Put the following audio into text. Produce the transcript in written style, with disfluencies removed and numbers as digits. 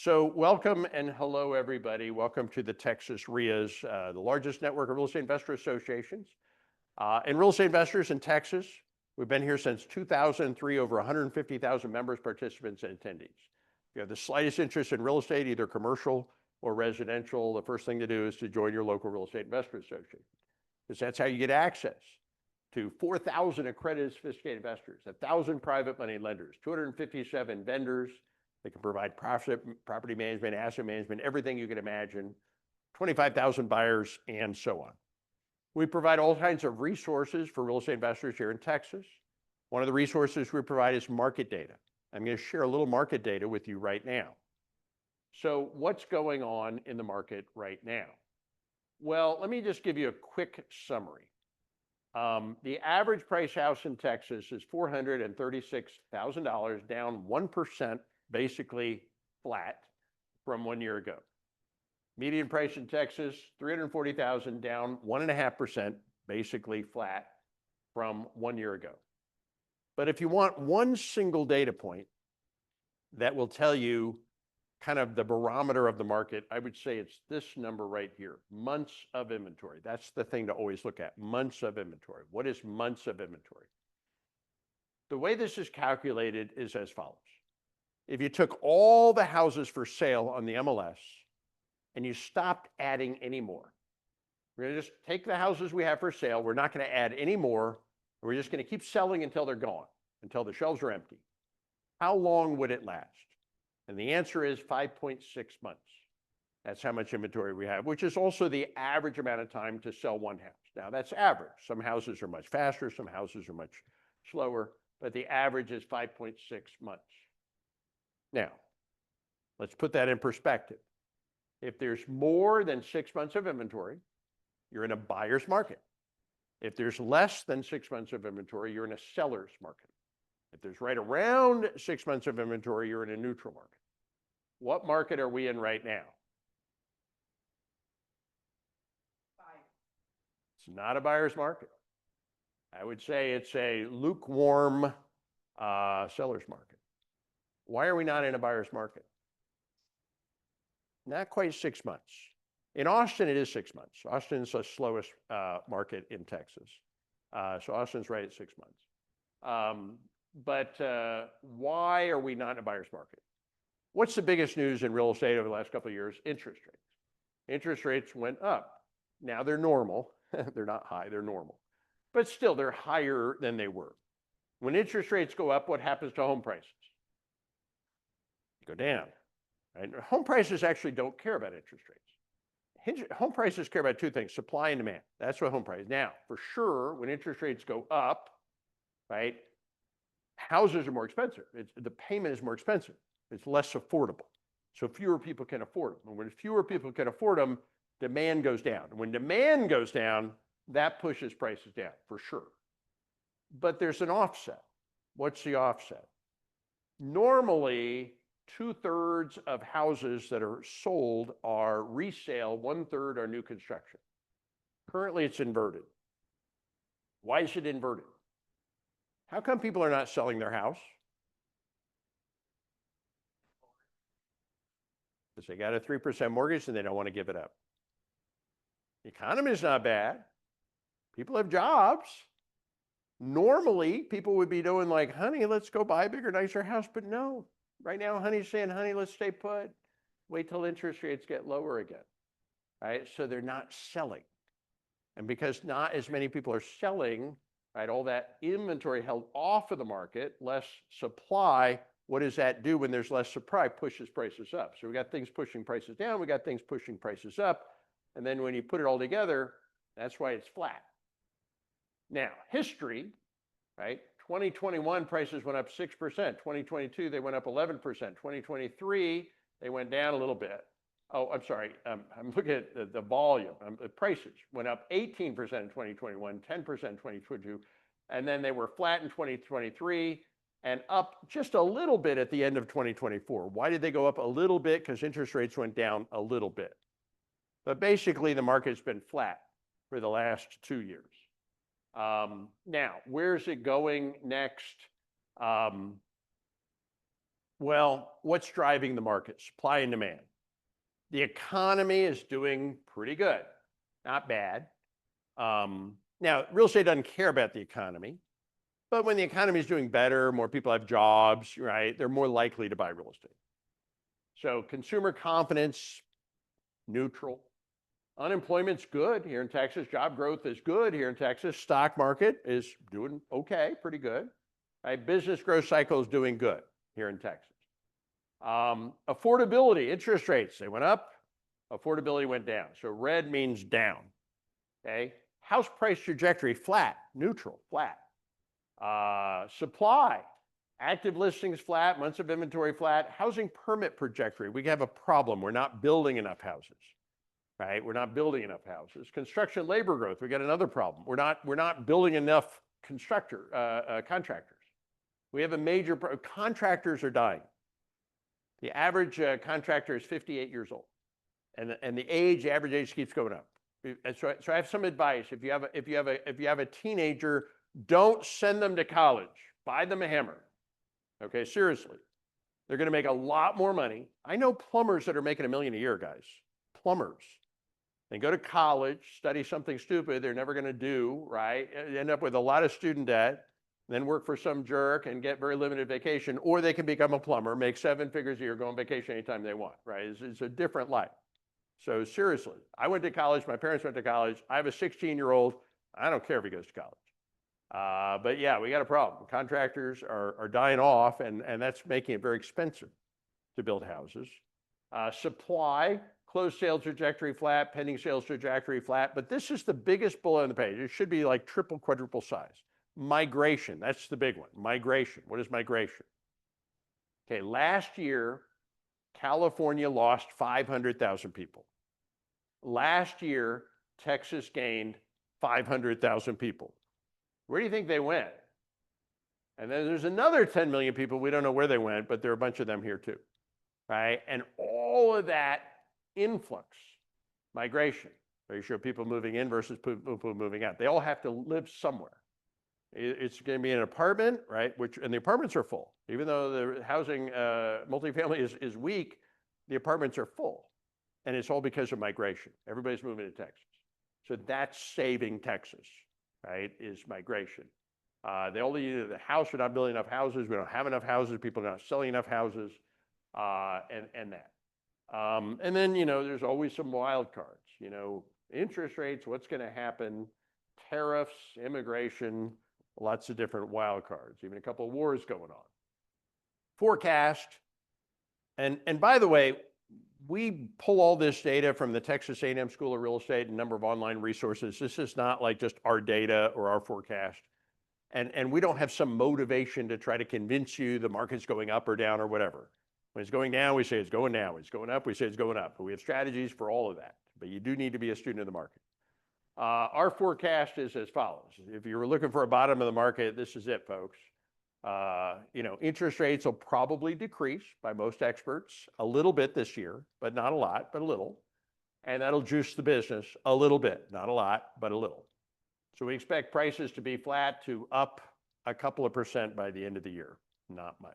So welcome and hello, everybody. Welcome to the Texas REIAs, the largest network of real estate investor associations. And real estate investors in Texas, we've been here since 2003, over 150,000 members, participants, and attendees. If you have the slightest interest in real estate, either commercial or residential, the first thing to do is to join your local real estate investor association, because that's how you get access to 4,000 accredited sophisticated investors, 1,000 private money lenders, 257 vendors. They can provide property management, asset management, everything you can imagine, 25,000 buyers, and so on. We provide all kinds of resources for real estate investors here in Texas. One of the resources we provide is market data. I'm going to share a little market data with you right now. So what's going on in the market right now? Well, let me just give you a quick summary. The average price house in Texas is $436,000, down 1%, basically flat from 1 year ago. Median price in Texas, $340,000, down 1.5%, basically flat from 1 year ago. But if you want one single data point that will tell you kind of the barometer of the market, I would say it's this number right here, months of inventory. That's the thing to always look at, months of inventory. What is months of inventory? The way this is calculated is as follows. If you took all the houses for sale on the MLS and you stopped adding any more, we're going to just take the houses we have for sale, we're not going to add any more, and we're just going to keep selling until they're gone, until the shelves are empty. How long would it last? And the answer is 5.6 months. That's how much inventory we have, which is also the average amount of time to sell one house. Now, that's average. Some houses are much faster, some houses are much slower, but the average is 5.6 months. Now, let's put that in perspective. If there's more than 6 months of inventory, you're in a buyer's market. If there's less than 6 months of inventory, you're in a seller's market. If there's right around 6 months of inventory, you're in a neutral market. What market are we in right now? It's not a buyer's market. I would say it's a lukewarm seller's market. Why are we not in a buyer's market? Not quite 6 months. In Austin, it is 6 months. Austin's the slowest market in Texas. So Austin's right at 6 months. But why are we not in a buyer's market? What's the biggest news in real estate over the last couple of years? Interest rates. Interest rates went up. Now they're normal. They're not high, they're normal. But still, they're higher than they were. When interest rates go up, what happens to home prices? They go down. Right? Home prices actually don't care about interest rates. Home prices care about two things, supply and demand. That's what home prices. Now, for sure, when interest rates go up, right, houses are more expensive. The payment is more expensive. It's less affordable. So fewer people can afford them. And when fewer people can afford them, demand goes down. And when demand goes down, that pushes prices down for sure. But there's an offset. What's the offset? Normally, 2/3 of houses that are sold are resale, 1/3 are new construction. Currently, it's inverted. Why is it inverted? How come people are not selling their house? Because they got a 3% mortgage and they don't want to give it up. The economy is not bad. People have jobs. Normally, people would be doing like, honey, let's go buy a bigger, nicer house. But no, right now, honey's saying, honey, let's stay put. Wait till interest rates get lower again. Right? So they're not selling. And because not as many people are selling, right, all that inventory held off of the market, less supply, what does that do when there's less supply? Pushes prices up. So we got things pushing prices down, we got things pushing prices up, and then when you put it all together, that's why it's flat. Now, history, right? 2021 prices went up 6%. 2022, they went up 11%. 2023, they went down a little bit. Oh, I'm sorry. I'm looking at the volume. The prices went up 18% in 2021, 10% in 2022, and then they were flat in 2023 and up just a little bit at the end of 2024. Why did they go up a little bit? Because interest rates went down a little bit. But basically, the market's been flat for the last 2 years. Now, where's it going next? Well, what's driving the market? Supply and demand. The economy is doing pretty good, not bad. Now, real estate doesn't care about the economy, but when the economy is doing better, more people have jobs, right? They're more likely to buy real estate. So consumer confidence, neutral. Unemployment's good here in Texas. Job growth is good here in Texas. Stock market is doing okay, pretty good. Right? Business growth cycle is doing good here in Texas. Affordability, interest rates, they went up. Affordability went down. So red means down. Okay. House price trajectory, flat, neutral, flat. Supply, active listings flat, months of inventory flat. Housing permit trajectory, we have a problem. We're not building enough houses. Right? We're not building enough houses. Construction labor growth, we got another problem. We're not building enough contractors. We have a major contractors are dying. The average contractor is 58 years old, and the average age keeps going up. So I have some advice. If you have a teenager, don't send them to college. Buy them a hammer. Okay, seriously, they're going to make a lot more money. I know plumbers that are making $1 million a year, guys. Plumbers. They go to college, study something stupid they're never going to do, right? End up with a lot of student debt, then work for some jerk and get very limited vacation, or they can become a plumber, make 7 figures a year, go on vacation anytime they want, right? It's a different life. So seriously, I went to college, my parents went to college. I have a 16-year-old. I don't care if he goes to college. But yeah, we got a problem. Contractors are dying off, and that's making it very expensive to build houses. Supply, closed sales trajectory flat, pending sales trajectory flat. But this is the biggest bullet on the page. It should be like triple, quadruple size. Migration, that's the big one. Migration, what is migration? Okay, last year, California lost 500,000 people. Last year, Texas gained 500,000 people. Where do you think they went? And then there's another 10 million people, we don't know where they went, but there are a bunch of them here too, right? And all of that influx, migration, where you show people moving in versus people moving out. They all have to live somewhere. It's going to be an apartment, right? And the apartments are full. Even though the housing, multifamily is weak, the apartments are full. And it's all because of migration. Everybody's moving to Texas. So that's saving Texas, right, is migration. The house, we're not building enough houses. We don't have enough houses. People are not selling enough houses, and that. And then, there's always some wild cards, interest rates, what's going to happen, tariffs, immigration, lots of different wild cards, even a couple of wars going on. Forecast. And by the way, we pull all this data from the Texas A&M School of Real Estate and a number of online resources. This is not like just our data or our forecast. And we don't have some motivation to try to convince you the market's going up or down or whatever. When it's going down, we say it's going down. When it's going up, we say it's going up. But we have strategies for all of that. But you do need to be a student of the market. Our forecast is as follows. If you were looking for a bottom of the market, this is it, folks. Interest rates will probably decrease by most experts a little bit this year, but not a lot, but a little. And that'll juice the business a little bit, not a lot, but a little. So we expect prices to be flat to up a couple of % by the end of the year, not much.